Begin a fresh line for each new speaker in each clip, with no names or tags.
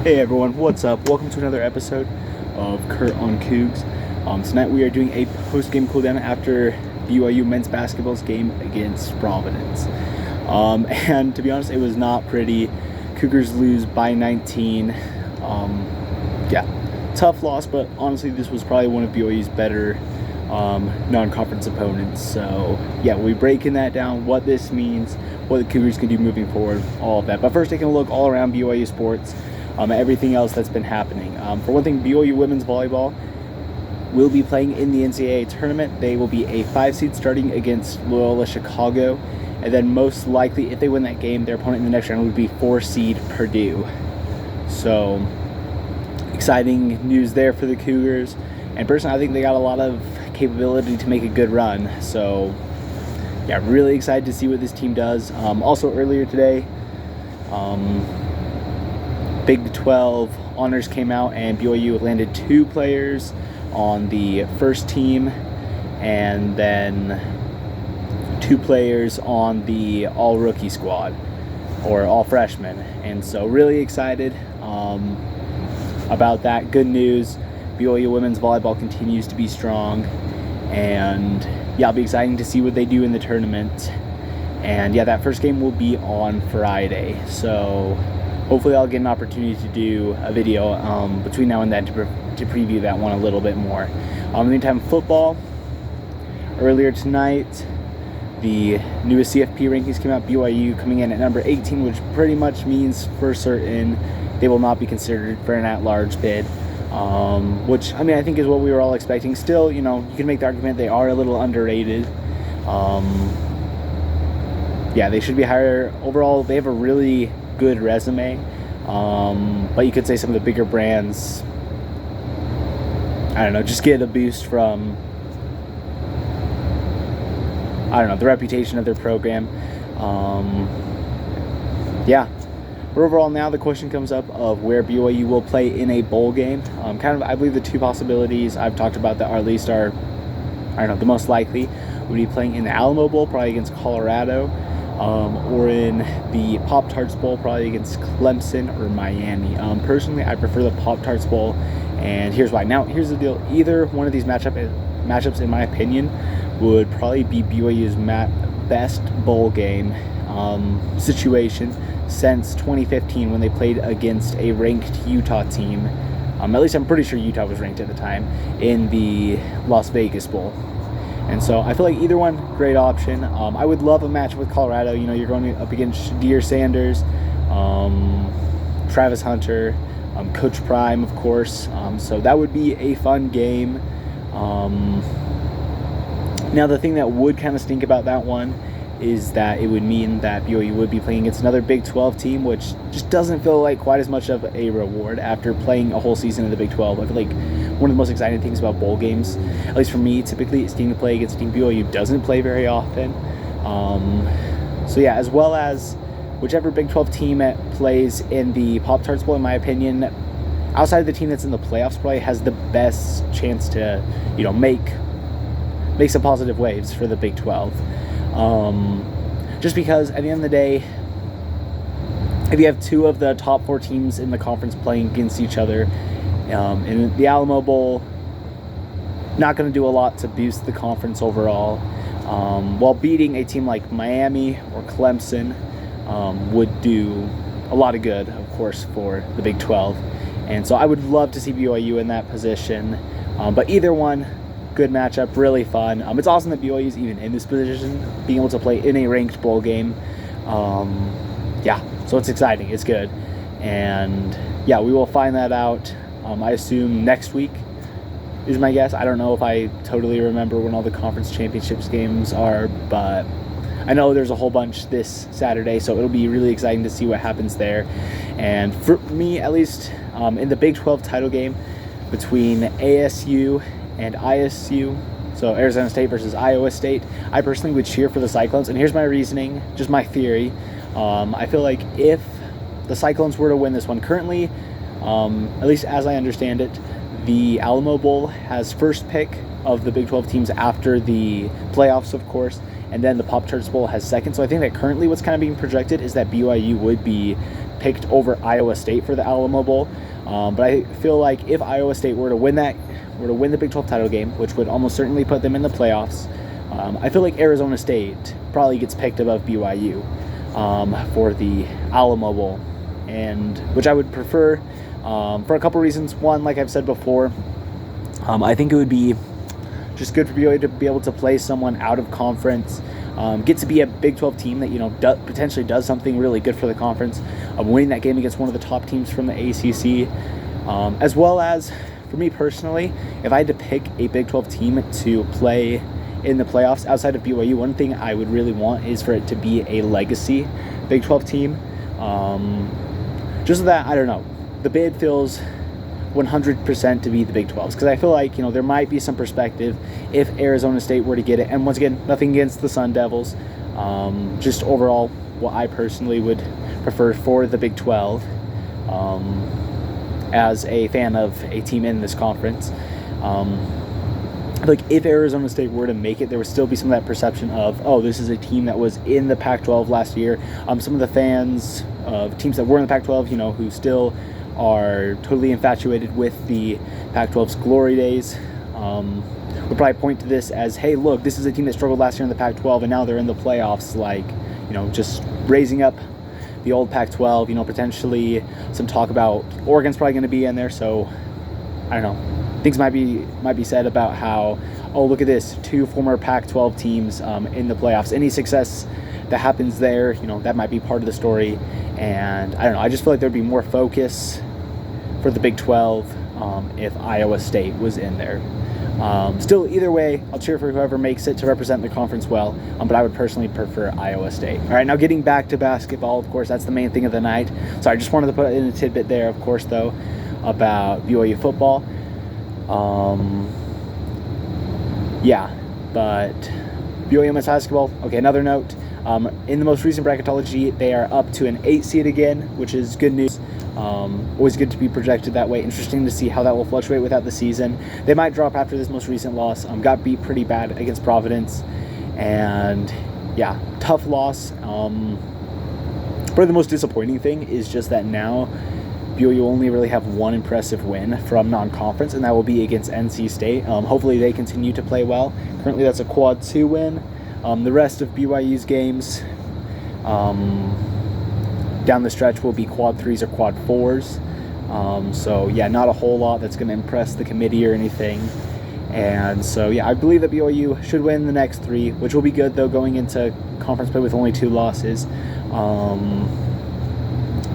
Hey everyone, what's up? Welcome to another episode of Kurt on Cougs. Tonight we are doing a post-game cooldown after BYU men's basketball's game against Providence. And to be honest, it was not pretty. Cougars lose by 19. Tough loss, but honestly this was probably one of BYU's better non-conference opponents. So yeah, we'll be breaking that down, what this means, what the Cougars can do moving forward, all of that. But first, taking a look all around BYU sports, everything else that's been happening. For one thing, BYU women's volleyball will be playing in the NCAA tournament. They will be a 5 seed starting against Loyola Chicago, and then most likely, if they win that game, their opponent in the next round would be 4 seed Purdue. So exciting news there for the Cougars, and personally I think they got a lot of capability to make a good run. So yeah, really excited to see what this team does. Also earlier today, Big 12 honors came out, and BYU landed 2 players on the first team and then 2 players on the all-rookie squad, or all-freshmen. And so really excited about that. Good news. BYU women's volleyball continues to be strong, and yeah, it'll be exciting to see what they do in the tournament. And yeah, that first game will be on Friday, so hopefully I'll get an opportunity to do a video between now and then to preview that one a little bit more. In the meantime, football. Earlier tonight, the newest CFP rankings came out. BYU coming in at number 18, which pretty much means for certain they will not be considered for an at-large bid. Which, I mean, I think is what we were all expecting. Still, you know, you can make the argument they are a little underrated. Yeah, they should be higher. Overall, they have a really good resume, but you could say some of the bigger brands, I don't know, just get a boost from, I don't know, the reputation of their program. Yeah. But overall, now the question comes up of where BYU will play in a bowl game. I believe the 2 possibilities I've talked about that are at least I don't know, the most likely would be playing in the Alamo Bowl, probably against Colorado, or in the Pop-Tarts Bowl, probably against Clemson or Miami. Personally, I prefer the Pop-Tarts Bowl, and here's why. Now, here's the deal. Either one of these matchups, in my opinion, would probably be BYU's best bowl game situation since 2015 when they played against a ranked Utah team. At least I'm pretty sure Utah was ranked at the time, in the Las Vegas Bowl. And so I feel like either one, great option. I would love a match with Colorado. You know, you're going up against Deere Sanders, Travis Hunter, Coach Prime, of course. So that would be a fun game. Now, the thing that would kind of stink about that one is that it would mean that BYU would be playing against another Big 12 team, which just doesn't feel like quite as much of a reward after playing a whole season in the Big 12. I feel like one of the most exciting things about bowl games, at least for me, typically is getting to play against a team BYU doesn't play very often. So yeah, as well as whichever Big 12 team plays in the Pop-Tarts Bowl, in my opinion, outside of the team that's in the playoffs, probably has the best chance to, you know, make some positive waves for the Big 12. Just because at the end of the day, if you have 2 of the top 4 teams in the conference playing against each other, in the Alamo Bowl, not going to do a lot to boost the conference overall, while beating a team like Miami or Clemson would do a lot of good, of course, for the Big 12. And so I would love to see BYU in that position, but either one, good matchup, really fun. It's awesome that BYU is even in this position, being able to play in a ranked bowl game. Yeah, so it's exciting, it's good. And yeah, we will find that out, I assume next week is my guess. I don't know if I totally remember when all the conference championships games are, but I know there's a whole bunch this Saturday, so it'll be really exciting to see what happens there. And for me, at least, in the Big 12 title game between ASU and ISU, so Arizona State versus Iowa State, I personally would cheer for the Cyclones. And here's my reasoning, just my theory. I feel like if the Cyclones were to win this one, currently, at least as I understand it, the Alamo Bowl has first pick of the Big 12 teams after the playoffs, of course, and then the Pop-Tarts Bowl has second. So I think that currently what's kind of being projected is that BYU would be picked over Iowa State for the Alamo Bowl. But I feel like if Iowa State were to win the Big 12 title game, which would almost certainly put them in the playoffs, I feel like Arizona State probably gets picked above BYU for the Alamo Bowl, and which I would prefer for a couple reasons. One, like I've said before, I think it would be just good for BYU to be able to play someone out of conference, get to be a Big 12 team that potentially does something really good for the conference, winning that game against one of the top teams from the ACC, as well as for me personally, if I had to pick a Big 12 team to play in the playoffs outside of BYU, one thing I would really want is for it to be a legacy Big 12 team, just so that, I don't know, the bid feels 100% to be the Big 12s, because I feel like there might be some perspective if Arizona State were to get it. And once again, nothing against the Sun Devils, just overall what I personally would prefer for the Big 12 as a fan of a team in this conference. Like if Arizona State were to make it, there would still be some of that perception of, oh, this is a team that was in the Pac-12 last year. Some of the fans of teams that were in the Pac-12, who still are totally infatuated with the Pac-12's glory days, would probably point to this as, hey, look, this is a team that struggled last year in the Pac-12 and now they're in the playoffs, just raising up the old Pac-12, potentially some talk about Oregon's probably going to be in there, so I don't know. Things might be said about how, oh, look at this, 2 former Pac-12 teams in the playoffs. Any success that happens there, that might be part of the story. And I don't know, I just feel like there'd be more focus for the Big 12 if Iowa State was in there. Still, either way, I'll cheer for whoever makes it to represent the conference well, but I would personally prefer Iowa State. All right, now getting back to basketball, of course, that's the main thing of the night. So I just wanted to put in a tidbit there, of course, though, about BYU football. But BYU men's basketball, okay, another note. In the most recent bracketology, they are up to an 8 seed again, which is good news. Always good to be projected that way. Interesting to see how that will fluctuate without the season. They might drop after this most recent loss. Got beat pretty bad against Providence. And yeah, tough loss. Probably the most disappointing thing is just that now BYU only really have one impressive win from non-conference, and that will be against NC State. Hopefully they continue to play well. Currently that's a quad 2 win. The rest of BYU's games down the stretch will be quad 3s or quad 4s. So yeah, not a whole lot that's going to impress the committee or anything. And so yeah, I believe that BYU should win the next 3, which will be good though going into conference play with only 2 losses.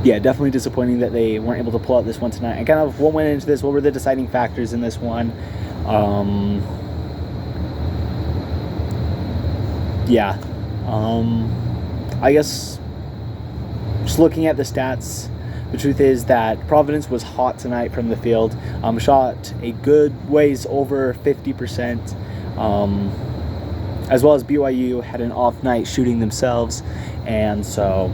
Yeah, definitely disappointing that they weren't able to pull out this one tonight. And kind of what went into this, what were the deciding factors in this one? I guess just looking at the stats, the truth is that Providence was hot tonight from the field. Shot a good ways over 50%, as well as BYU had an off night shooting themselves. And so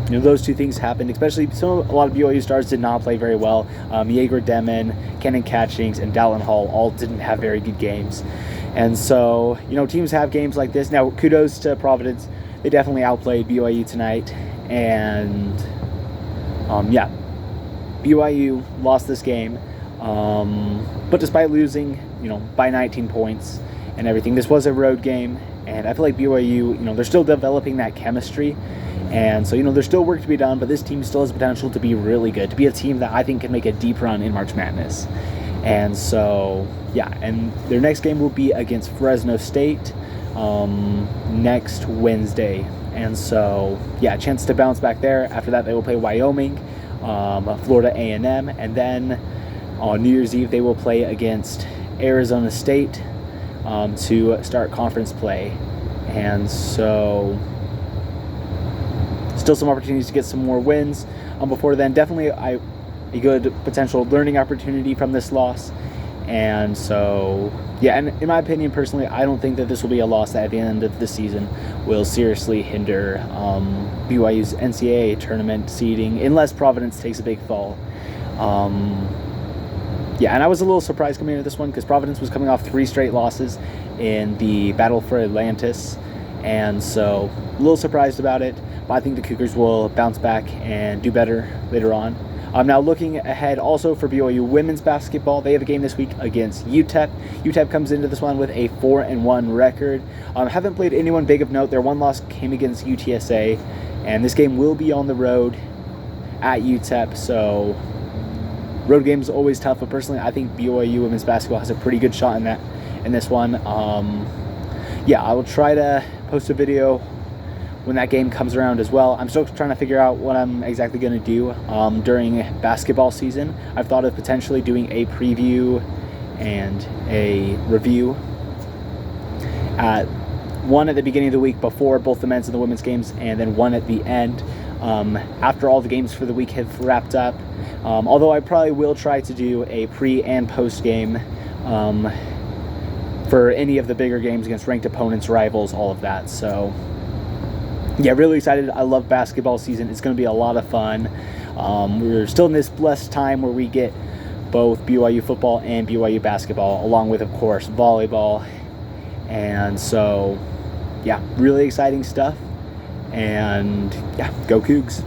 those 2 things happened, especially a lot of BYU stars did not play very well. Jaeger Demon, Kenan Catchings, and Dallin Hall all didn't have very good games. And so, teams have games like this. Now, kudos to Providence. They definitely outplayed BYU tonight. And, BYU lost this game. But despite losing, by 19 points and everything, this was a road game. And I feel like BYU, they're still developing that chemistry. And so, there's still work to be done, but this team still has potential to be really good, to be a team that I think can make a deep run in March Madness. And so, yeah, and their next game will be against Fresno State next Wednesday. And so, yeah, a chance to bounce back there. After that, they will play Wyoming, Florida A&M, and then on New Year's Eve, they will play against Arizona State to start conference play. And so still some opportunities to get some more wins before then. Definitely a good potential learning opportunity from this loss. And so, yeah, and in my opinion, personally, I don't think that this will be a loss that at the end of the season will seriously hinder BYU's NCAA tournament seeding, unless Providence takes a big fall. Yeah, and I was a little surprised coming into this one because Providence was coming off 3 straight losses in the Battle for Atlantis. And so, a little surprised about it. but I think the Cougars will bounce back and do better later on. Now looking ahead also for BYU women's basketball, they have a game this week against UTEP. UTEP comes into this one with a 4-1 record. Haven't played anyone big of note. Their one loss came against UTSA, and this game will be on the road at UTEP, so road games are always tough, but personally I think BYU women's basketball has a pretty good shot in this one. I will try to post a video when that game comes around as well. I'm still trying to figure out what I'm exactly going to do during basketball season. I've thought of potentially doing a preview and a review, one at the beginning of the week before both the men's and the women's games, and then one at the end after all the games for the week have wrapped up. Although I probably will try to do a pre and post game for any of the bigger games against ranked opponents, rivals, all of that. So yeah, really excited. I love basketball season. It's going to be a lot of fun. We're still in this blessed time where we get both BYU football and BYU basketball, along with, of course, volleyball. And so, yeah, really exciting stuff. And yeah, go Cougs.